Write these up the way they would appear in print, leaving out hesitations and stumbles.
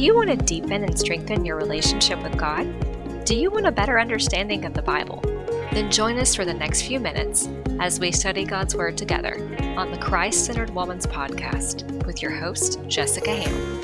you want to deepen and strengthen your relationship with God? Do you want a better understanding of the Bible? Then join us for the next few minutes as we study God's Word together on the Christ-Centered Woman's Podcast with your host, Jessica Hale.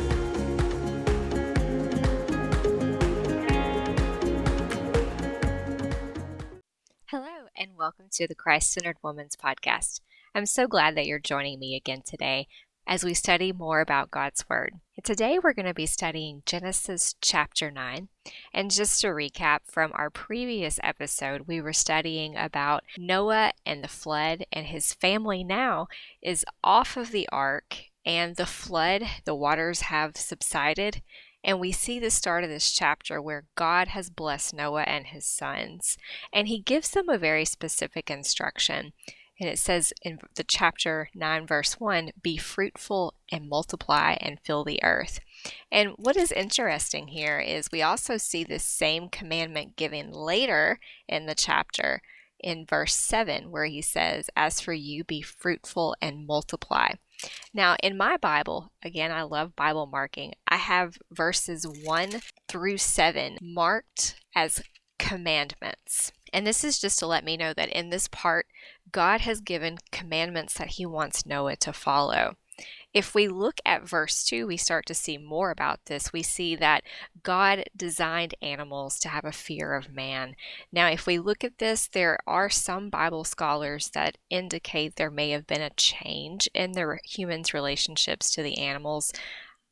Hello, and welcome to the Christ-Centered Woman's Podcast. I'm so glad that you're joining me again today as we study more about God's Word. And today we're going to be studying Genesis chapter 9. And just to recap from our previous episode, we were studying about Noah and the flood, and his family now is off of the ark, and the flood, the waters have subsided. And we see the start of this chapter where God has blessed Noah and his sons, and he gives them a very specific instruction. And it says in the chapter 9, verse 1, be fruitful and multiply and fill the earth. And what is interesting here is we also see this same commandment given later in the chapter in verse 7, where he says, as for you, be fruitful and multiply. Now, in my Bible, again, I love Bible marking, I have verses 1 through 7 marked as commandments. And this is just to let me know that in this part, God has given commandments that he wants Noah to follow. If we look at verse 2, we start to see more about this. We see that God designed animals to have a fear of man. Now, if we look at this, there are some Bible scholars that indicate there may have been a change in the humans' relationships to the animals.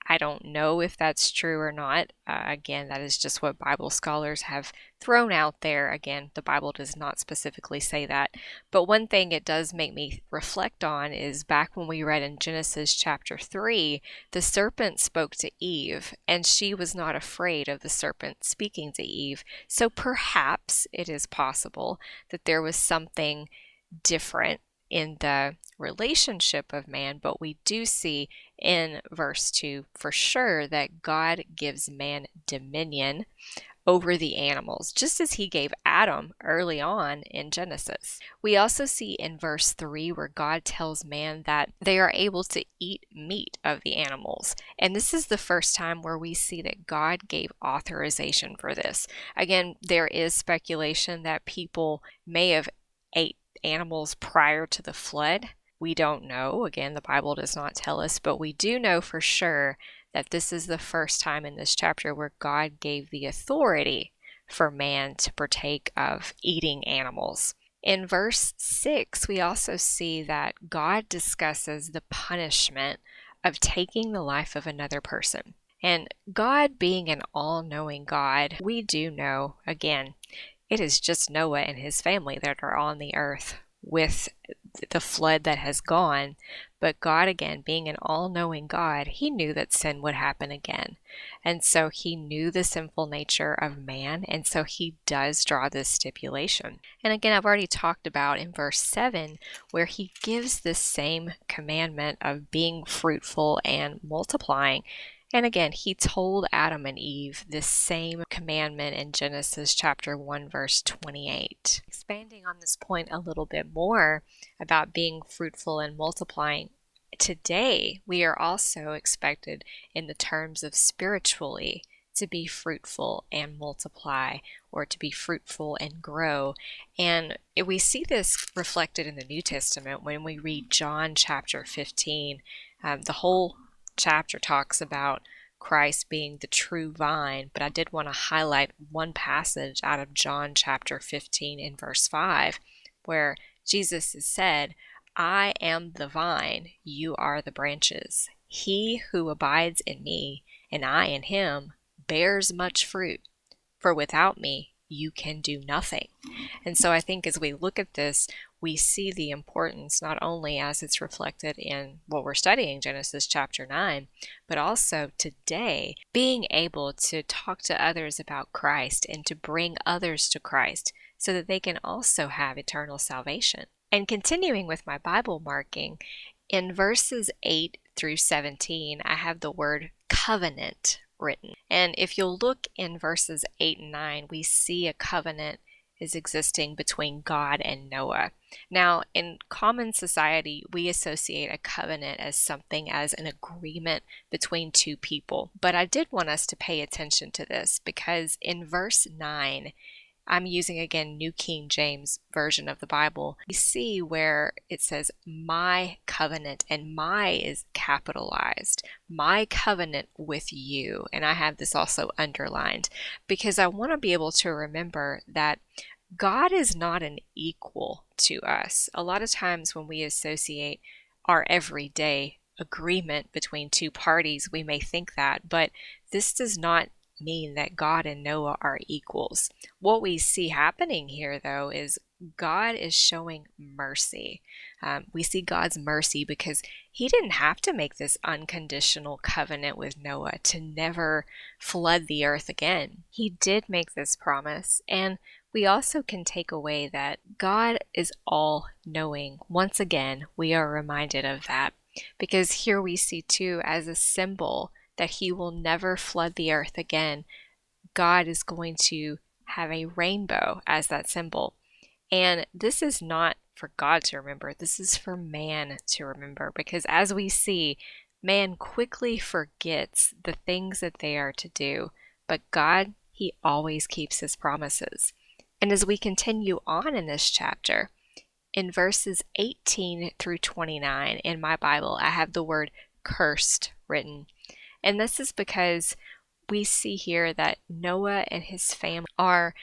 I don't know if that's true or not. Again, that is just what Bible scholars have thrown out there. Again, the Bible does not specifically say that. But one thing it does make me reflect on is back when we read in Genesis chapter 3, the serpent spoke to Eve, and she was not afraid of the serpent speaking to Eve. So perhaps it is possible that there was something different in the relationship of man, but we do see in verse 2 for sure that God gives man dominion over the animals, just as he gave Adam early on in Genesis. We also see in verse 3 where God tells man that they are able to eat meat of the animals. And this is the first time where we see that God gave authorization for this. Again, there is speculation that people may have ate animals prior to the flood. We don't know. Again, the Bible does not tell us, but we do know for sure that this is the first time in this chapter where God gave the authority for man to partake of eating animals. In verse 6, we also see that God discusses the punishment of taking the life of another person. And God being an all-knowing God, we do know, again, it is just Noah and his family that are on the earth with the flood that has gone. But God, again, being an all-knowing God, he knew that sin would happen again. And so he knew the sinful nature of man, and so he does draw this stipulation. And again, I've already talked about in verse 7 where he gives this same commandment of being fruitful and multiplying. And again, he told Adam and Eve this same commandment in Genesis chapter 1, verse 28. Expanding on this point a little bit more about being fruitful and multiplying, today we are also expected in the terms of spiritually to be fruitful and multiply, or to be fruitful and grow. And we see this reflected in the New Testament when we read John chapter 15. The whole chapter talks about Christ being the true vine, but I did want to highlight one passage out of John chapter 15 in verse 5, where Jesus has said, I am the vine, you are the branches. He who abides in me, and I in him, bears much fruit, for without me you can do nothing. And so I think as we look at this, we see the importance not only as it's reflected in what we're studying, Genesis chapter 9, but also today being able to talk to others about Christ and to bring others to Christ so that they can also have eternal salvation. And continuing with my Bible marking, in verses 8 through 17, I have the word covenant written. And if you'll look in verses 8 and 9, we see a covenant is existing between God and Noah. Now, in common society, we associate a covenant as something as an agreement between two people. But I did want us to pay attention to this because in verse 9, I'm using again New King James Version of the Bible. We see where it says my covenant, and my is capitalized. My covenant with you. And I have this also underlined because I want to be able to remember that God is not an equal to us. A lot of times when we associate our everyday agreement between two parties, we may think that, but this does not mean that God and Noah are equals. What we see happening here, though, is God is showing mercy. We see God's mercy because he didn't have to make this unconditional covenant with Noah to never flood the earth again. He did make this promise, and we also can take away that God is all-knowing. Once again, we are reminded of that because here we see too, as a symbol that he will never flood the earth again, God is going to have a rainbow as that symbol. And this is not for God to remember, this is for man to remember, because as we see, man quickly forgets the things that they are to do, but God, he always keeps his promises. And as we continue on in this chapter, in verses 18 through 29 in my Bible, I have the word cursed written. And this is because we see here that Noah and his family are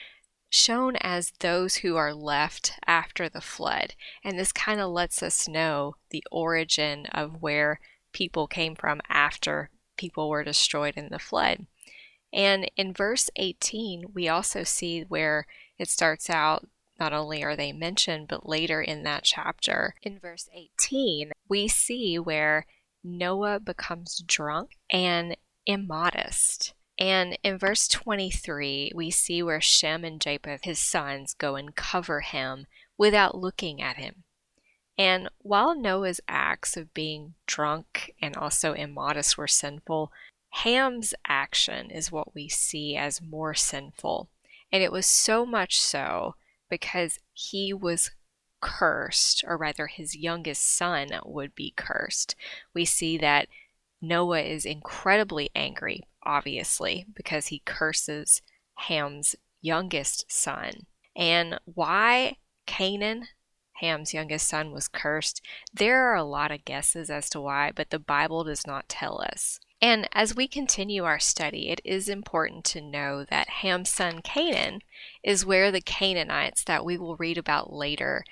shown as those who are left after the flood. And this kind of lets us know the origin of where people came from after people were destroyed in the flood. And in verse 18, we also see where it starts out, not only are they mentioned, but later in that chapter, in verse 18, we see where Noah becomes drunk and immodest. And in verse 23, we see where Shem and Japheth, his sons, go and cover him without looking at him. And while Noah's acts of being drunk and also immodest were sinful, Ham's action is what we see as more sinful. And it was so much so because he was cursed, or rather his youngest son would be cursed. We see that Noah is incredibly angry, obviously, because he curses Ham's youngest son. And why Canaan, Ham's youngest son, was cursed, there are a lot of guesses as to why, but the Bible does not tell us. And as we continue our study, it is important to know that Ham's son Canaan is where the Canaanites that we will read about later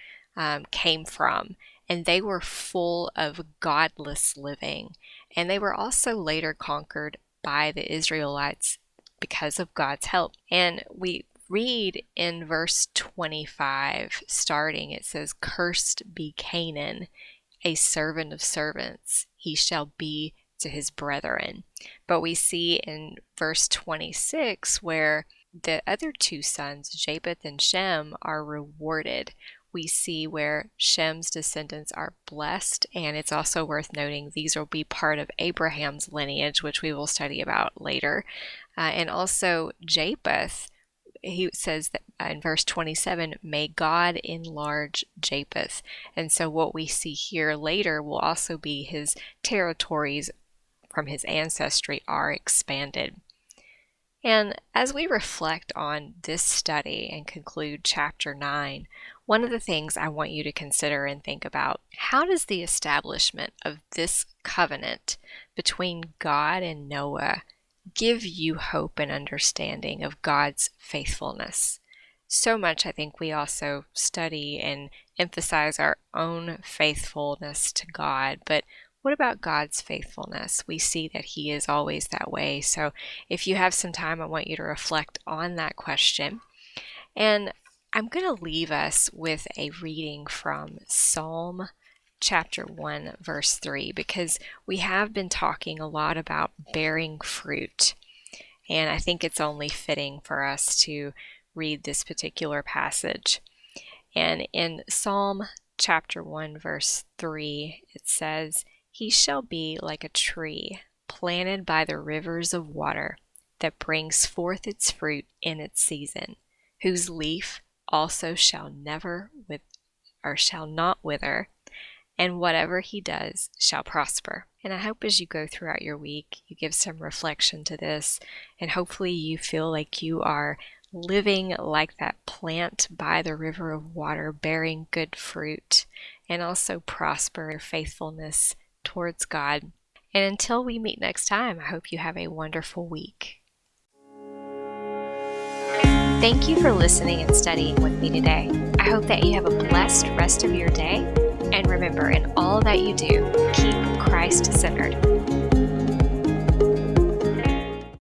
came from. And they were full of godless living. And they were also later conquered by the Israelites because of God's help. And we read in verse 25, starting, it says, "Cursed be Canaan, a servant of servants. He shall be to his brethren." But we see in verse 26 where the other two sons, Japheth and Shem, are rewarded. We see where Shem's descendants are blessed, and it's also worth noting these will be part of Abraham's lineage, which we will study about later. And also Japheth, he says that in verse 27, "May God enlarge Japheth." And so what we see here later will also be his territories from his ancestry are expanded. And as we reflect on this study and conclude chapter 9, one of the things I want you to consider and think about, how does the establishment of this covenant between God and Noah give you hope and understanding of God's faithfulness? So much I think we also study and emphasize our own faithfulness to God, but what about God's faithfulness? We see that he is always that way. So if you have some time, I want you to reflect on that question. And I'm going to leave us with a reading from Psalm chapter 1, verse 3, because we have been talking a lot about bearing fruit. And I think it's only fitting for us to read this particular passage. And in Psalm chapter 1, verse 3, it says, "He shall be like a tree planted by the rivers of water that brings forth its fruit in its season, whose leaf also shall not wither, and whatever he does shall prosper. And I hope as you go throughout your week, you give some reflection to this, and hopefully you feel like you are living like that plant by the river of water, bearing good fruit, and also prosper in your faithfulness towards God. And until we meet next time, I hope you have a wonderful week. Thank you for listening and studying with me today. I hope that you have a blessed rest of your day. And remember, in all that you do, keep Christ-centered.